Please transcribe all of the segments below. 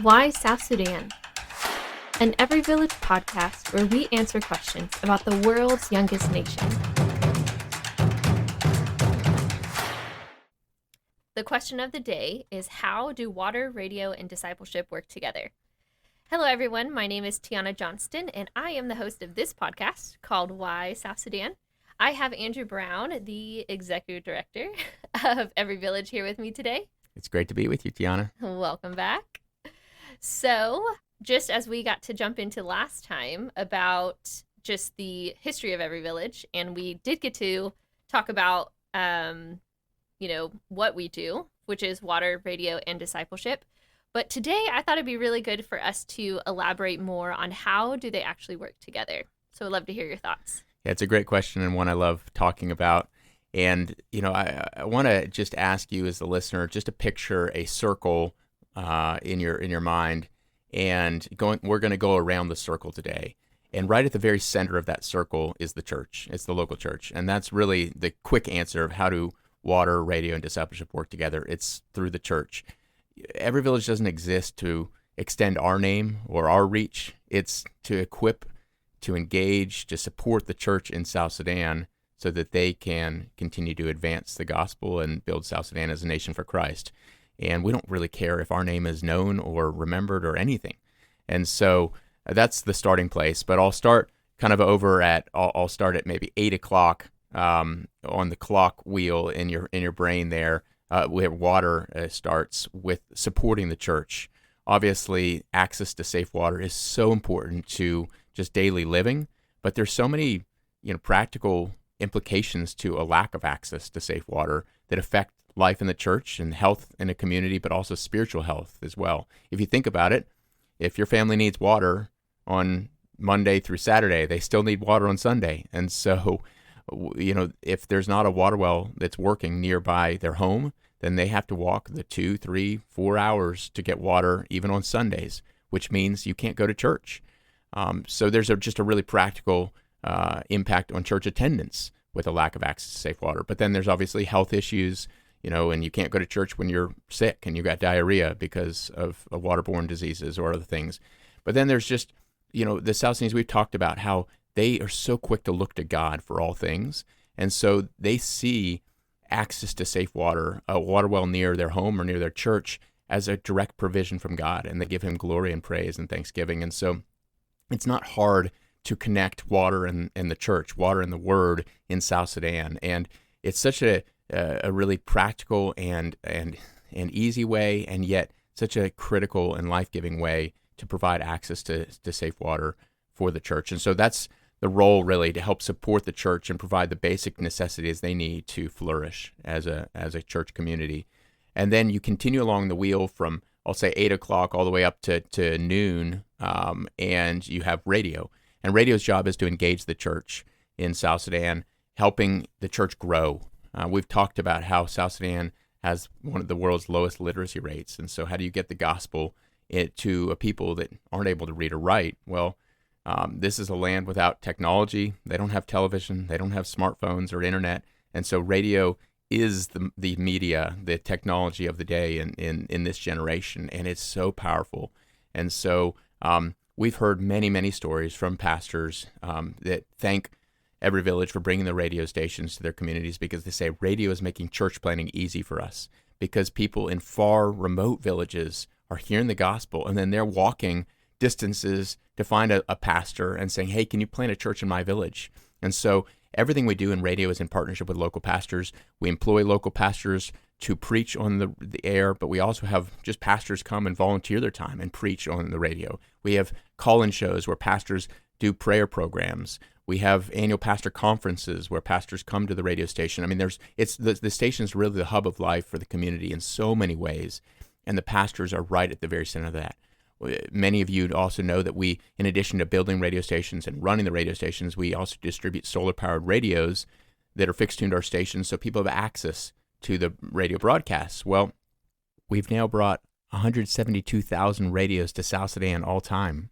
Why South Sudan? An Every Village podcast where we answer questions about the world's youngest nation. The question of the day is, how do water, radio, and discipleship work together? Hello, everyone. My name is Tiana Johnston, and I am the host of this podcast called Why South Sudan. I have Andrew Brown, the executive director of Every Village, here with me today. It's great to be with you, Tiana. Welcome back. So, just as we got to jump into last time about just the history of Every Village, and we did get to talk about, what we do, which is water, radio, and discipleship. But today, I thought it'd be really good for us to elaborate more on how do they actually work together. So I'd love to hear your thoughts. Yeah, it's a great question and one I love talking about. And, I want to just ask you as the listener just to picture a circle in your mind, and we're going to go around the circle today. And right at the very center of that circle is the church. It's the local church. And that's really the quick answer of how do water, radio, and discipleship work together. It's through the church. Every Village doesn't exist to extend our name or our reach. It's to equip, to engage, to support the church in South Sudan so that they can continue to advance the gospel and build South Sudan as a nation for Christ. And we don't really care if our name is known or remembered or anything. And so that's the starting place. But I'll start kind of I'll start at maybe 8 o'clock on the clock wheel in your brain there, where water starts with supporting the church. Obviously, access to safe water is so important to just daily living, but there's so many practical implications to a lack of access to safe water that affect life in the church and health in a community, but also spiritual health as well. If you think about it, if your family needs water on Monday through Saturday, they still need water on Sunday. And so, if there's not a water well that's working nearby their home, then they have to walk the 2, 3, 4 hours to get water even on Sundays, which means you can't go to church. So there's just a really practical impact on church attendance with a lack of access to safe water. But then there's obviously health issues, and you can't go to church when you're sick and you got diarrhea because of waterborne diseases or other things. But then there's just, the South Sudanese, we've talked about how they are so quick to look to God for all things. And so they see access to safe water, a water well near their home or near their church, as a direct provision from God. And they give him glory and praise and thanksgiving. And so it's not hard to connect water and the church, water and the word in South Sudan. And it's such a really practical and easy way, and yet such a critical and life-giving way to provide access to safe water for the church. And so that's the role, really, to help support the church and provide the basic necessities they need to flourish as a church community. And then you continue along the wheel from, I'll say, 8 o'clock all the way up to noon, and you have radio. And radio's job is to engage the church in South Sudan, helping the church grow. We've talked about how South Sudan has one of the world's lowest literacy rates. And so how do you get the gospel to a people that aren't able to read or write? Well, this is a land without technology. They don't have television. They don't have smartphones or internet. And so radio is the media, the technology of the day in this generation. And it's so powerful. And so we've heard many, many stories from pastors that thank Every Village for bringing the radio stations to their communities, because they say radio is making church planning easy for us, because people in far remote villages are hearing the gospel and then they're walking distances to find a pastor and saying, hey, can you plant a church in my village? And so everything we do in radio is in partnership with local pastors. We employ local pastors to preach on the air, but we also have just pastors come and volunteer their time and preach on the radio. We have call-in shows where pastors do prayer programs. We have annual pastor conferences where pastors come to the radio station. I mean, the station is really the hub of life for the community in so many ways, and the pastors are right at the very center of that. Many of you also know that we, in addition to building radio stations and running the radio stations, we also distribute solar-powered radios that are fixed tuned to our stations so people have access to the radio broadcasts. Well, we've now brought 172,000 radios to South Sudan all time.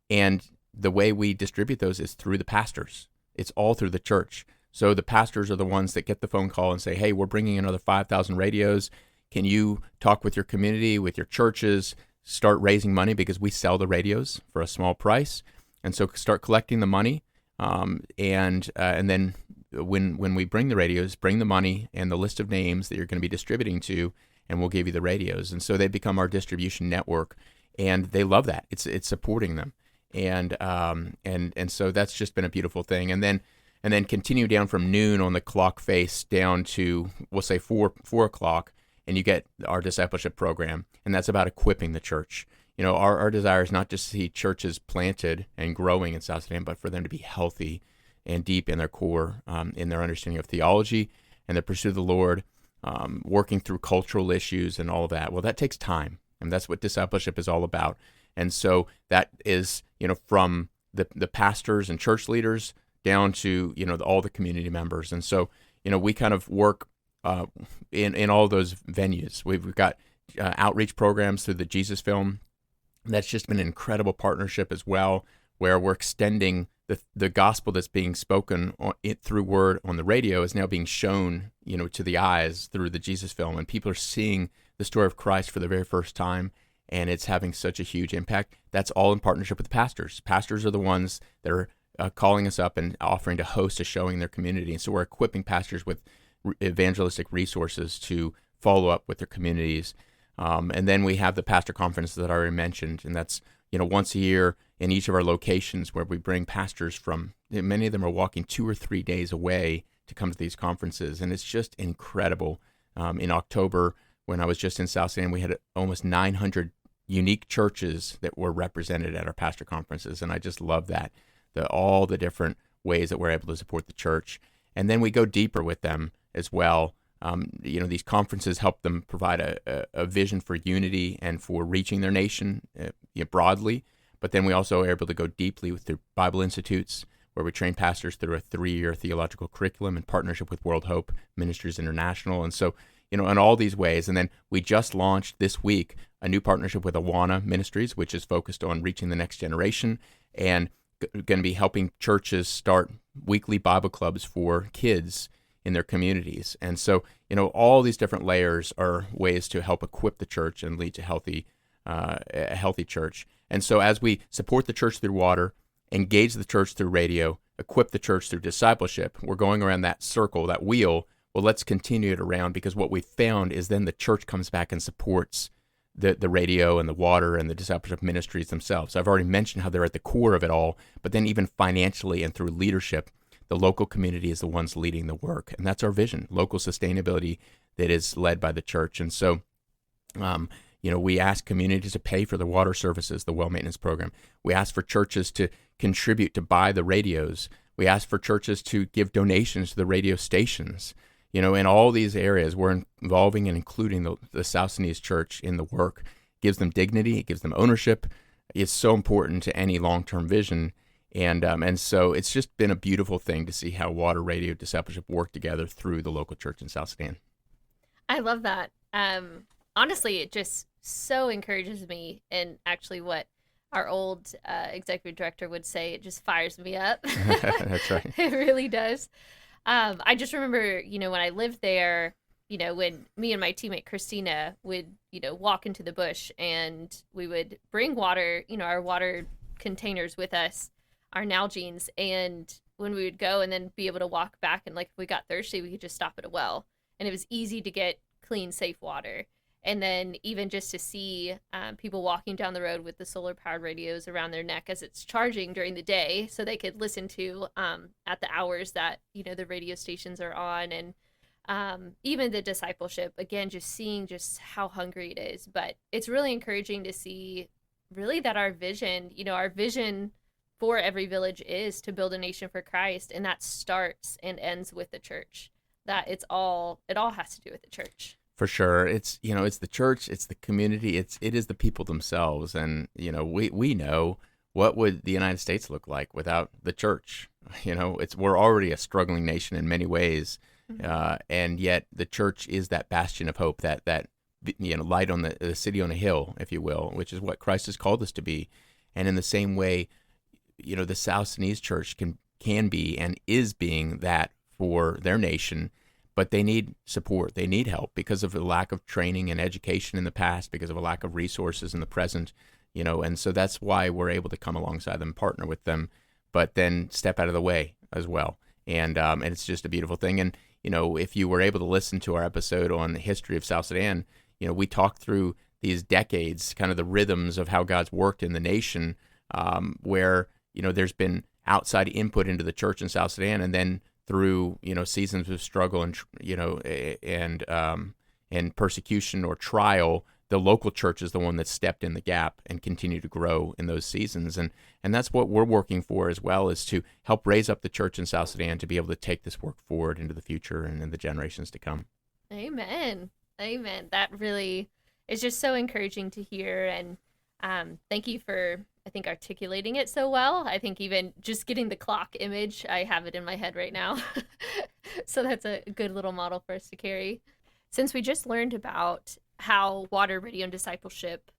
And the way we distribute those is through the pastors. It's all through the church. So the pastors are the ones that get the phone call and say, hey, we're bringing another 5,000 radios. Can you talk with your community, with your churches, start raising money because we sell the radios for a small price, and so start collecting the money, and then when we bring the radios, bring the money and the list of names that you're going to be distributing to, and we'll give you the radios. And so they become our distribution network, and they love that. It's supporting them, and so that's just been a beautiful thing. And then continue down from noon on the clock face down to, we'll say 4 o'clock, and you get our discipleship program, and that's about equipping the church. Our desire is not just to see churches planted and growing in South Sudan, but for them to be healthy and deep in their core, in their understanding of theology and the pursuit of the Lord, working through cultural issues and all of that. Well, that takes time, and that's what discipleship is all about. And so that is, from the pastors and church leaders down to, all the community members. And so, we kind of work in all those venues. We've got outreach programs through the Jesus Film. That's just been an incredible partnership as well, where we're extending the gospel that's being spoken through word on the radio is now being shown, to the eyes through the Jesus Film, and people are seeing the story of Christ for the very first time, and it's having such a huge impact. That's all in partnership with the pastors. Pastors are the ones that are calling us up and offering to host a showing in their community, and so we're equipping pastors with evangelistic resources to follow up with their communities. And then we have the pastor conference that I already mentioned, and that's once a year in each of our locations, where we bring pastors from, many of them are walking 2 or 3 days away to come to these conferences, and it's just incredible. In October, when I was just in South Sudan, we had almost 900 unique churches that were represented at our pastor conferences, and I just love that, all the different ways that we're able to support the church. And then we go deeper with them as well. These conferences help them provide a vision for unity and for reaching their nation broadly. But then we also are able to go deeply through Bible Institutes, where we train pastors through a 3-year theological curriculum in partnership with World Hope Ministries International. And so, in all these ways. And then we just launched this week a new partnership with Awana Ministries, which is focused on reaching the next generation and going to be helping churches start weekly Bible clubs for kids in their communities. And so, all these different layers are ways to help equip the church and lead to a healthy church. And so as we support the church through water, engage the church through radio, equip the church through discipleship, we're going around that circle, that wheel. Well, let's continue it around, because what we found is then the church comes back and supports the radio and the water and the discipleship ministries themselves. I've already mentioned how they're at the core of it all, but then even financially and through leadership, the local community is the ones leading the work. And that's our vision, local sustainability that is led by the church. And so, we ask communities to pay for the water services, the well maintenance program. We ask for churches to contribute to buy the radios. We ask for churches to give donations to the radio stations. In all these areas, we're involving and including the South Sudanese church in the work. It gives them dignity. It gives them ownership. It's so important to any long-term vision. And so it's just been a beautiful thing to see how water, radio, discipleship work together through the local church in South Sudan. I love that. Honestly, it just so encourages me, and actually what our old executive director would say, it just fires me up. That's right. It really does. I just remember, when I lived there, when me and my teammate Christina would, walk into the bush, and we would bring water, our water containers with us, our Nalgene's, and when we would go and then be able to walk back, and like if we got thirsty, we could just stop at a well, and it was easy to get clean, safe water. And then even just to see people walking down the road with the solar-powered radios around their neck as it's charging during the day, so they could listen to at the hours that the radio stations are on, and even the discipleship. Again, just seeing just how hungry it is. But it's really encouraging to see, really, that our vision for every village is to build a nation for Christ, and that starts and ends with the church. That it all has to do with the church. For sure. It's the church, it's the community, it is the people themselves. And, we know what would the United States look like without the church. We're already a struggling nation in many ways. Mm-hmm. And yet the church is that bastion of hope, that light on the city on a hill, if you will, which is what Christ has called us to be. And in the same way, the South Sudanese church can be and is being that for their nation. but they need support. They need help because of a lack of training and education in the past, because of a lack of resources in the present, and so that's why we're able to come alongside them, partner with them, but then step out of the way as well. And it's just a beautiful thing. And, if you were able to listen to our episode on the history of South Sudan, we talked through these decades, kind of the rhythms of how God's worked in the nation, where, there's been outside input into the church in South Sudan, and then through, seasons of struggle and persecution or trial, the local church is the one that stepped in the gap and continued to grow in those seasons. And that's what we're working for as well, is to help raise up the church in South Sudan to be able to take this work forward into the future and in the generations to come. Amen. Amen. That really is just so encouraging to hear. And thank you for, I think, articulating it so well. I think even just getting the clock image, I have it in my head right now. So that's a good little model for us to carry. Since we just learned about how water, radio, and discipleship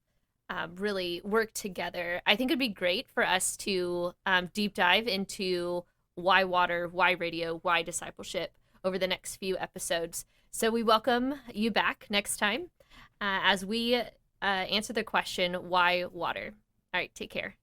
really work together, I think it'd be great for us to deep dive into why water, why radio, why discipleship over the next few episodes. So we welcome you back next time as we answer the question, why water? All right, take care.